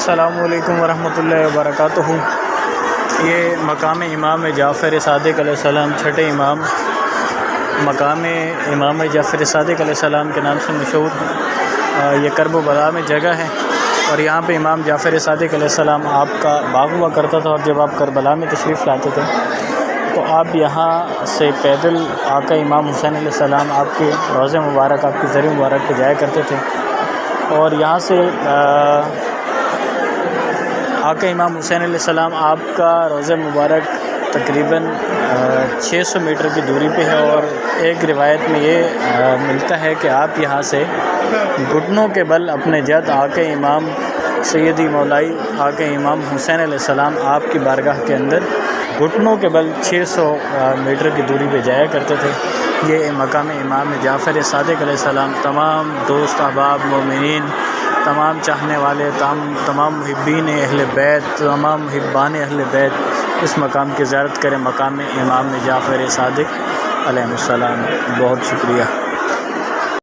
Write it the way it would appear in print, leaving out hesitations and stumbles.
السلام علیکم ورحمۃ اللہ وبرکاتہ۔ یہ مقام امام جعفر صادق علیہ السلام، چھٹے امام، مقام امام جعفر صادق علیہ السلام کے نام سے مشہور یہ کرب و بلا میں جگہ ہے، اور یہاں پہ امام جعفر صادق علیہ السلام آپ کا باغ ہوا کرتا تھا، اور جب آپ کربلا میں تشریف لاتے تھے تو آپ یہاں سے پیدل آقا امام حسین علیہ السلام آپ کے روضہ مبارک، آپ کی زر مبارک پہ جایا کرتے تھے، اور یہاں سے آقا امام حسین علیہ السلام آپ کا روضہ مبارک تقریباً 600 میٹر کی دوری پہ ہے، اور ایک روایت میں یہ ملتا ہے کہ آپ یہاں سے گھٹنوں کے بل اپنے جد آقا امام سیدی مولائی آقا امام حسین علیہ السلام آپ کی بارگاہ کے اندر گھٹنوں کے بل 600 میٹر کی دوری پہ جایا کرتے تھے۔ یہ مقام امام جعفر صادق علیہ السلام تمام دوست احباب مومنین، تمام چاہنے والے، تمام محبین اہل بیت، تمام محبان اہل بیت اس مقام کی زیارت کریں، مقام امام جعفر صادق علیہ السلام۔ بہت شکریہ۔